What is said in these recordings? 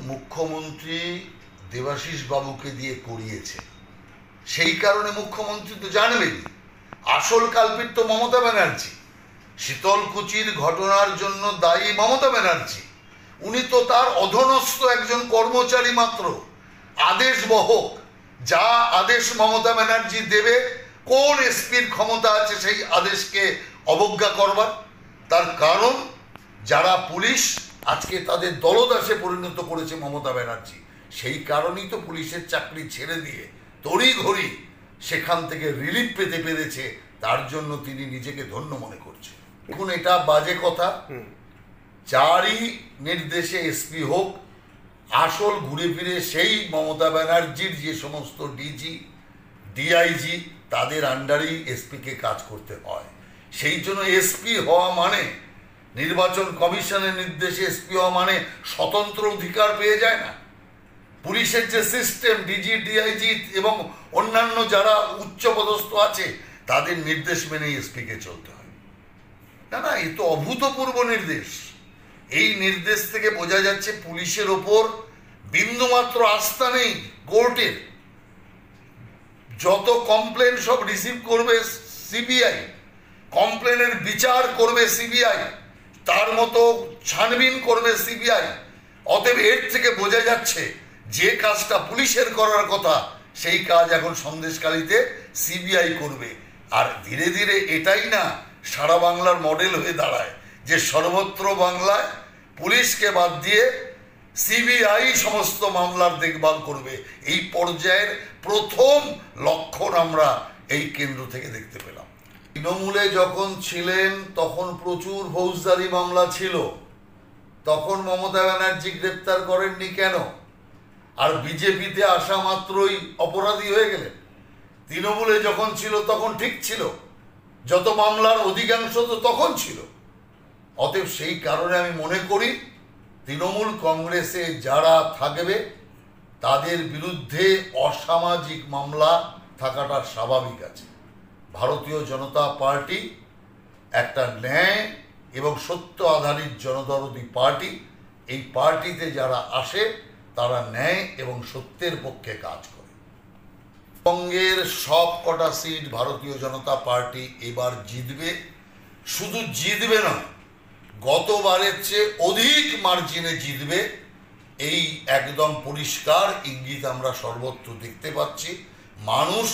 মুখ্যমন্ত্রী দেবাশিস বাবুকে দিয়ে করিয়েছে, সেই কারণে মুখ্যমন্ত্রী তো জানবেনই আসল কালপিট তো মমতা ব্যানার্জি। শীতলকুচির ঘটনার জন্য দায়ী মমতা ব্যানার্জি। উনি তো তার অধনস্থ একজন কর্মচারী মাত্র, আদেশ বহক। যা আদেশ মমতা ব্যানার্জি দেবে, কোন এসপির ক্ষমতা আছে সেই আদেশকে অবজ্ঞা করবার? তার কারণ যারা পুলিশ আজকে তাদের দলদাসে পরিণত করেছে মমতা ব্যানার্জি, সেই কারণেই তো পুলিশের চাকরি ছেড়ে দিয়ে তড়িঘড়ি সেখান থেকে রিলিফ পেতে পেরেছে। তার জন্য তিনি নিজেকে ধন্য মনে করছেন। এখন এটা বাজে কথা। যারই নির্দেশে এসপি হোক, আসল ঘুরে ফিরে সেই মমতা ব্যানার্জির যে সমস্ত ডিজি ডিআইজি তাদের আন্ডারেই এসপিকে কাজ করতে হয়। সেই জন্য এসপি হওয়া মানে, নির্বাচন কমিশনের নির্দেশে এসপি হওয়া মানে স্বতন্ত্র অধিকার পেয়ে যায় না। পুলিশের যে সিস্টেম, ডিজি ডিআইজি এবং অন্যান্য যারা উচ্চপদস্থ আছে তাদের নির্দেশ মেনে এসপিকে চলতে হয়। না না, এ তো অভূতপূর্ব নির্দেশ। এই নির্দেশ থেকে বোঝা যাচ্ছে পুলিশের ওপর বিন্দুমাত্র আস্থা নেই কোর্টের। যত কমপ্লেন সব রিসিভ করবে সিবিআই, কমপ্লেনের বিচার করবে সিবিআই, তার মতো ছানবিন করবে সিবিআই। অতএব এর থেকে বোঝা যাচ্ছে যে কাজটা পুলিশের করার কথা সেই কাজ এখন সন্দেশখালীতে সিবিআই করবে। আর ধীরে ধীরে এটাই না সারা বাংলার মডেল হয়ে দাঁড়ায় যে সর্বত্র বাংলায় পুলিশকে বাদ দিয়ে সিবিআই সমস্ত মামলার দেখভাল করবে। এই পর্যায়ের প্রথম লক্ষণ আমরা এই কেন্দ্র থেকে দেখতে পেলাম। তৃণমূলে যখন ছিলেন তখন প্রচুর ফৌজদারি মামলা ছিল, তখন মমতা ব্যানার্জি গ্রেপ্তার করেননি কেন? আর বিজেপিতে আসা মাত্রই অপরাধী হয়ে গেলেন। তৃণমূলে যখন ছিল তখন ঠিক ছিল, যত মামলার অধিকাংশ তো তখন ছিল। অতএব সেই কারণে আমি মনে করি তৃণমূল কংগ্রেসে যারা থাকবে তাদের বিরুদ্ধে অসামাজিক মামলা থাকাটা স্বাভাবিক আছে। ভারতীয় জনতা পার্টি একটা ন্যায় এবং সত্য আধারিত জনদরদী পার্টি। এই পার্টিতে যারা আসে তারা ন্যায় এবং সত্যের পক্ষে কাজ করে। পশ্চিমবঙ্গের সব কটা সিট ভারতীয় জনতা পার্টি এবার জিতবে। শুধু জিতবে না, গতবারের চেয়ে অধিক মার্জিনে জিতবে। এই একদম পরিষ্কার ইঙ্গিত আমরা সর্বত্র দেখতে পাচ্ছি। মানুষ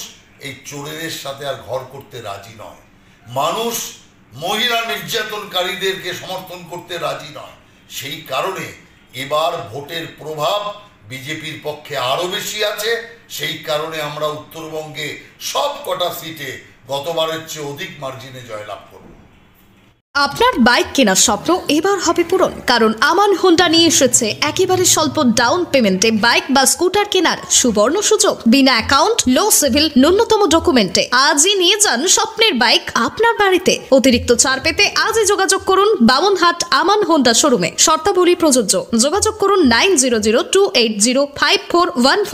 এই চোরেদের সাথে আর ঘর করতে রাজি নয়। মানুষ মহিলা নির্যাতনকারীদেরকে সমর্থন করতে রাজি নয়। সেই কারণে এবার ভোটের প্রভাব বিজেপির পক্ষে আরও বেশি আছে। সেই কারণে আমরা উত্তরবঙ্গে সব কটা সিটে গতবারের চেয়ে অধিক মার্জিনে জয়লাভ করব। আপনার বাইক কেনার স্বপ্ন এবার হবে পূরণ, কারণ আমান হোন্ডা নিয়ে এসেছে একেবারে স্বল্প ডাউন পেমেন্টে বাইক বা স্কুটার কেনার সুবর্ণ সুযোগ। বিনা অ্যাকাউন্ট, লো সিভিল, ন্যূনতম ডকুমেন্টে আজই নিয়ে যান স্বপ্নের বাইক আপনার বাড়িতে। অতিরিক্ত ছাড় পেতে আজই যোগাযোগ করুন বামনহাট আমান হোন্ডা শোরুমে। শর্তাবলী প্রযোজ্য। যোগাযোগ করুন 9002805414।